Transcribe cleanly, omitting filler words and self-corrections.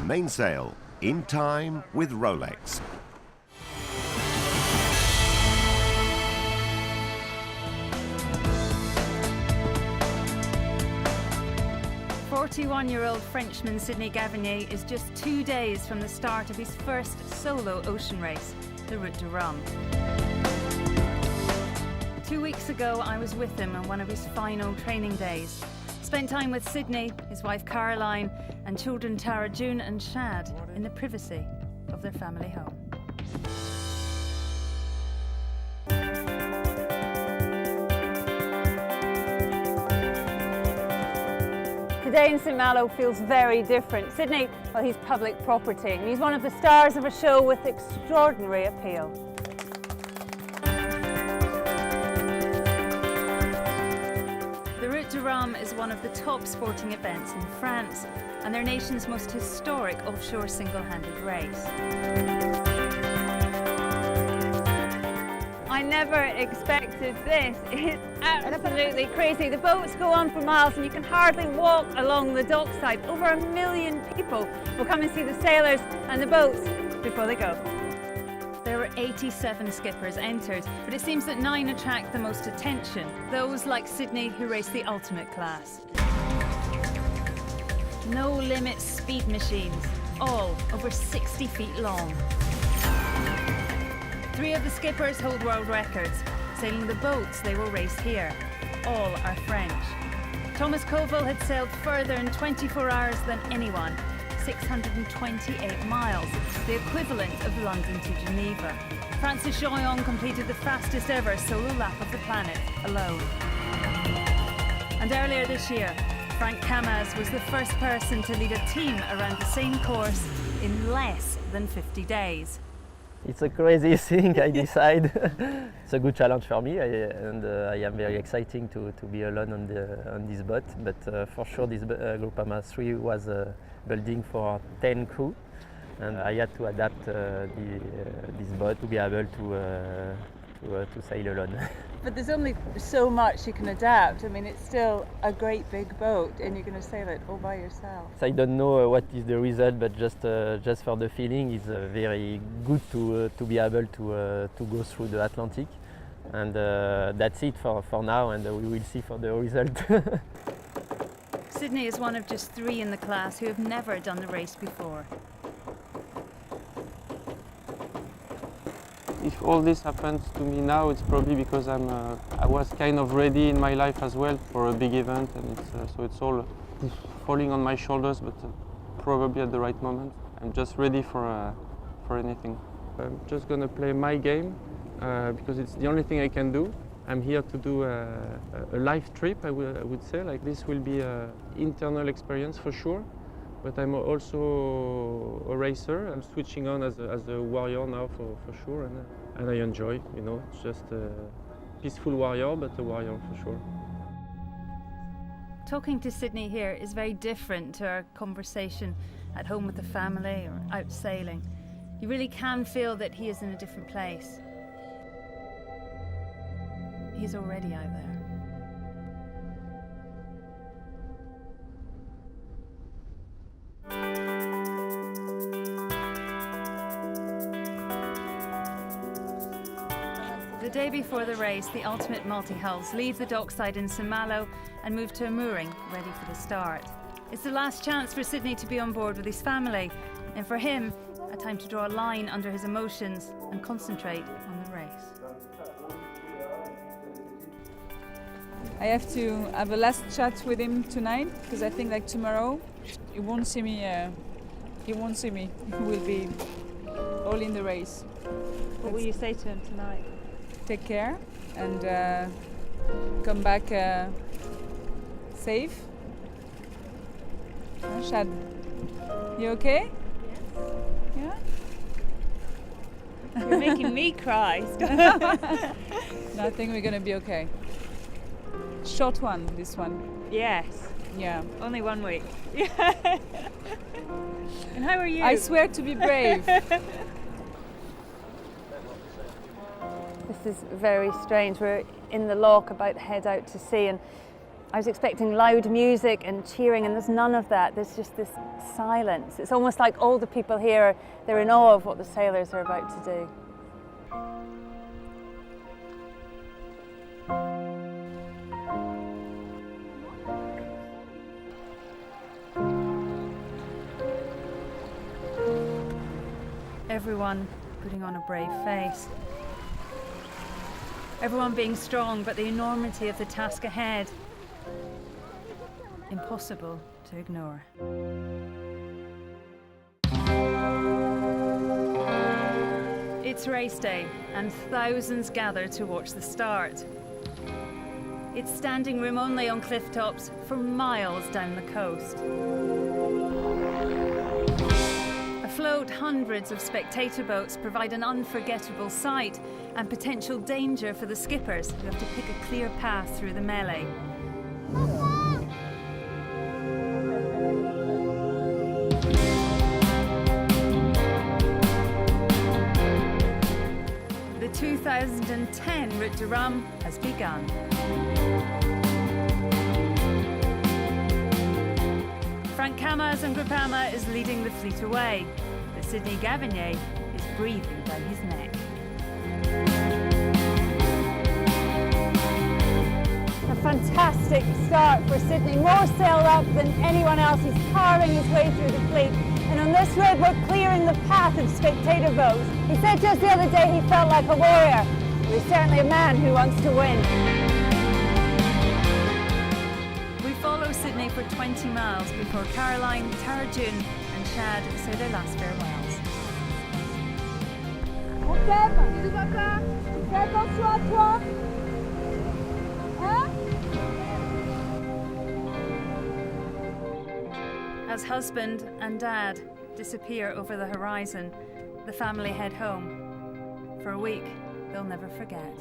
Mainsail, in time with Rolex. "41-year-old Frenchman Sidney Gavignet is just 2 days from the start of his first solo ocean race, the Route du Rhum. 2 weeks ago, I was with him on one of his final training days. Spent time with Sidney, his wife Caroline, and children Tara, June and Shad in the privacy of their family home. Today in St Malo feels very different. Sidney, well, he's public property and he's one of the stars of a show with extraordinary appeal. The Route du Rhum is one of the top sporting events in France and their nation's most historic offshore single-handed race. I never expected this. It's absolutely crazy. The boats go on for miles and you can hardly walk along the dockside. Over 1 million people will come and see the sailors and the boats before they go. There were 87 skippers entered, but it seems that 9 attract the most attention. Those like Sidney who race the ultimate class. No limit speed machines, all over 60 feet long. 3 of the skippers hold world records. Sailing the boats, they will race here. All are French. Thomas Koval had sailed further in 24 hours than anyone, 628 miles, the equivalent of London to Geneva. Francis Joyon completed the fastest ever solo lap of the planet alone. And earlier this year, Frank Camas was the first person to lead a team around the same course in less than 50 days. It's a crazy thing, I decide. It's a good challenge for me, and I am very excited to be alone on this boat. But for sure, this Groupama 3 was building for 10 crew, and I had to adapt this boat to be able to sail alone. But there's only so much you can adapt. I mean, it's still a great big boat and you're going to sail it all by yourself. I don't know what is the result, but just for the feeling, it's very good to be able to go through the Atlantic. And that's it for now, and we will see for the result. Sidney is one of just 3 in the class who have never done the race before. If all this happens to me now, it's probably because I was kind of ready in my life as well for a big event, and so it's all falling on my shoulders, but probably at the right moment. I'm just ready for anything. I'm just gonna play my game because it's the only thing I can do. I'm here to do a life trip, I would say. Like, this will be an internal experience for sure. But I'm also a racer. I'm switching on as a warrior now for sure, and I enjoy, you know, it's just a peaceful warrior, but a warrior for sure. Talking to Sidney here is very different to our conversation at home with the family or out sailing. You really can feel that he is in a different place. He's already out there. The day before the race, the ultimate multi-hulls leave the dockside in St Malo and move to a mooring, ready for the start. It's the last chance for Sidney to be on board with his family, and for him, a time to draw a line under his emotions and concentrate on the race. I have to have a last chat with him tonight because I think like tomorrow he won't see me. He will be all in the race. What will you say to him tonight? Take care and come back safe. Shad, you okay? Yes. Yeah? You're making me cry. No, I think we're gonna be okay. Short one, this one. Yes. Yeah. Only 1 week. And how are you? I swear to be brave. This is very strange. We're in the loch about to head out to sea, and I was expecting loud music and cheering, and there's none of that. There's just this silence. It's almost like all the people here, they're in awe of what the sailors are about to do. Everyone putting on a brave face. Everyone being strong, but the enormity of the task ahead, impossible to ignore. It's race day, and thousands gather to watch the start. It's standing room only on cliff tops for miles down the coast. Afloat, hundreds of spectator boats provide an unforgettable sight and potential danger for the skippers who have to pick a clear path through the melee. The 2010 Route du Rhum has begun. Frank Camas and Groupama is leading the fleet away, but Sidney Gavignet is breathing down his neck. A fantastic start for Sidney, more sailed up than anyone else. He's carving his way through the fleet, and on this road we're clearing the path of spectator boats. He said just the other day he felt like a warrior. He's certainly a man who wants to win. Sidney for 20 miles before Caroline, Tarajun and Shad say their last farewells. On t'aime. Bisous papa. Fais attention à toi. Hein? As husband and dad disappear over the horizon, the family head home. For a week, they'll never forget.